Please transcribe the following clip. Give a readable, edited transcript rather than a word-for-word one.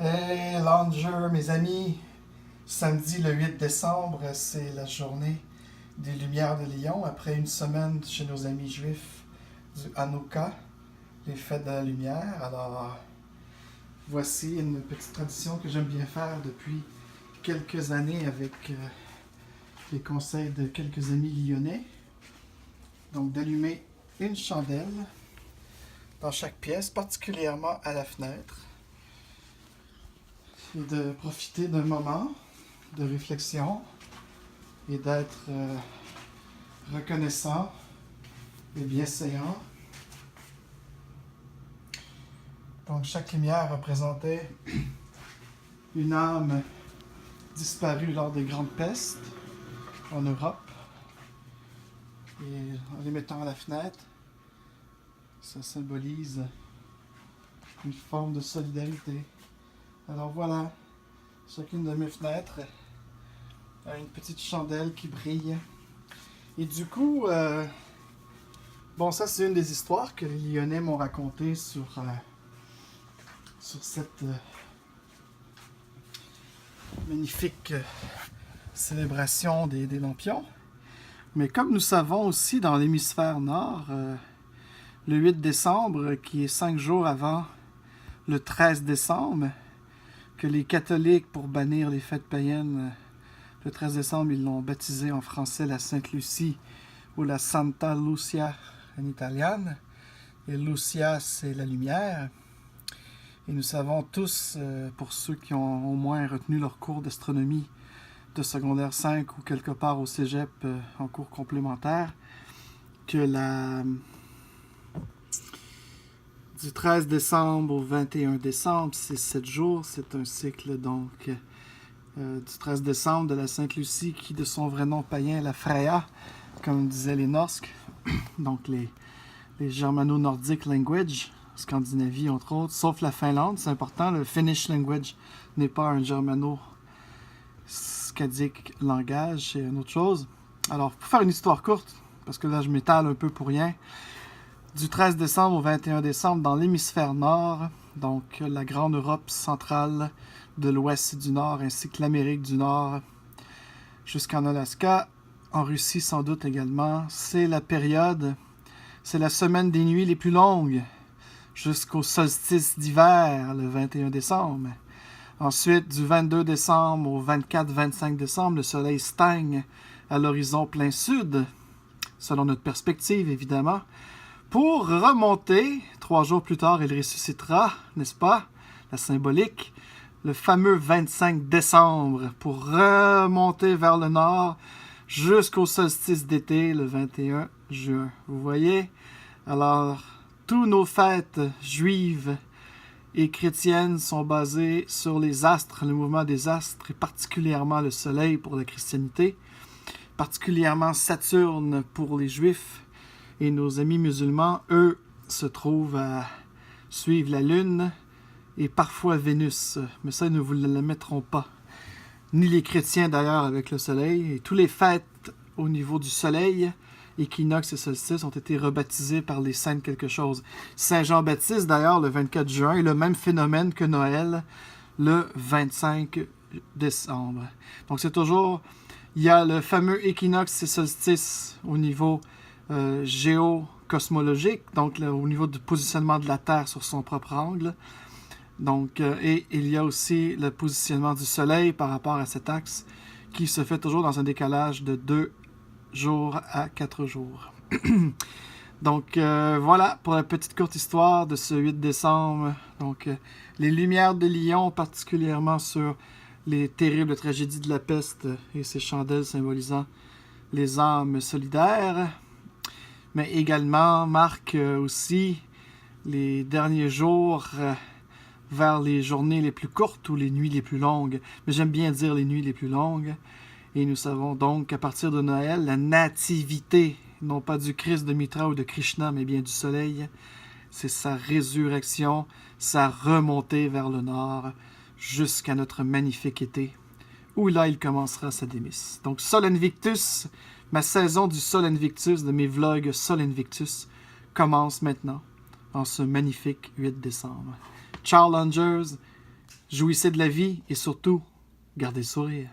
Hey, Langer, mes amis, samedi le 8 décembre, c'est la journée des Lumières de Lyon, après une semaine chez nos amis juifs du Hanouka, les fêtes de la lumière. Alors, voici une petite tradition que j'aime bien faire depuis quelques années avec les conseils de quelques amis lyonnais. Donc, d'allumer une chandelle dans chaque pièce, particulièrement à la fenêtre, et de profiter d'un moment de réflexion et d'être reconnaissant et bienséant. Donc chaque lumière représentait une âme disparue lors des grandes pestes en Europe. Et en les mettant à la fenêtre, ça symbolise une forme de solidarité. Alors voilà, chacune de mes fenêtres a une petite chandelle qui brille. Et du coup, bon, ça c'est une des histoires que les Lyonnais m'ont racontées sur cette magnifique célébration des lampions. Mais comme nous savons aussi dans l'hémisphère nord, le 8 décembre, qui est 5 jours avant le 13 décembre, que les catholiques, pour bannir les fêtes païennes, le 13 décembre, ils l'ont baptisé en français la Sainte Lucie ou la Santa Lucia en italien. Et Lucia, c'est la lumière. Et nous savons tous, pour ceux qui ont au moins retenu leur cours d'astronomie de secondaire 5 ou quelque part au cégep en cours complémentaire, que du 13 décembre au 21 décembre, c'est 7 jours, c'est un cycle donc du 13 décembre de la Sainte Lucie, qui de son vrai nom païen, la Freya, comme disaient les Norsques, donc les germano-nordiques language, Scandinavie entre autres, sauf la Finlande, c'est important, le Finnish language n'est pas un germano-scadique langage, c'est une autre chose. Alors, pour faire une histoire courte, parce que là je m'étale un peu pour rien, du 13 décembre au 21 décembre dans l'hémisphère nord, donc la grande Europe centrale, de l'ouest et du nord, ainsi que l'Amérique du Nord, jusqu'en Alaska, en Russie sans doute également, c'est la période, c'est la semaine des nuits les plus longues, jusqu'au solstice d'hiver, le 21 décembre. Ensuite, du 22 décembre au 24-25 décembre, le soleil stagne à l'horizon plein sud, selon notre perspective évidemment, pour remonter, 3 jours plus tard, il ressuscitera, n'est-ce pas, la symbolique, le fameux 25 décembre, pour remonter vers le nord jusqu'au solstice d'été, le 21 juin. Vous voyez? Alors, tous nos fêtes juives et chrétiennes sont basées sur les astres, le mouvement des astres, et particulièrement le soleil pour la christianité, particulièrement Saturne pour les juifs. Et nos amis musulmans, eux, se trouvent à suivre la Lune et parfois Vénus. Mais ça, ils ne vous le mettront pas. Ni les chrétiens d'ailleurs avec le Soleil. Et tous les fêtes au niveau du Soleil, équinoxe et solstice, ont été rebaptisés par les saints quelque chose. Saint Jean-Baptiste d'ailleurs, le 24 juin, est le même phénomène que Noël, le 25 décembre. Donc c'est toujours... Il y a le fameux équinoxe et solstice au niveau géocosmologique, donc au niveau du positionnement de la Terre sur son propre angle. Donc, et il y a aussi le positionnement du Soleil par rapport à cet axe qui se fait toujours dans un décalage de 2 jours à 4 jours. Donc voilà pour la petite courte histoire de ce 8 décembre. Donc les Lumières de Lyon, particulièrement sur les terribles tragédies de la peste et ses chandelles symbolisant les âmes solidaires, mais également marque aussi les derniers jours vers les journées les plus courtes ou les nuits les plus longues. Mais j'aime bien dire les nuits les plus longues. Et nous savons donc qu'à partir de Noël, la nativité, non pas du Christ de Mitra ou de Krishna, mais bien du soleil, c'est sa résurrection, sa remontée vers le nord, jusqu'à notre magnifique été, où là il commencera sa démisse. Donc Sol Invictus, ma saison du Sol Invictus, de mes vlogs Sol Invictus, commence maintenant, en ce magnifique 8 décembre. Ciao Lungers, Jouissez de la vie et surtout, gardez le sourire.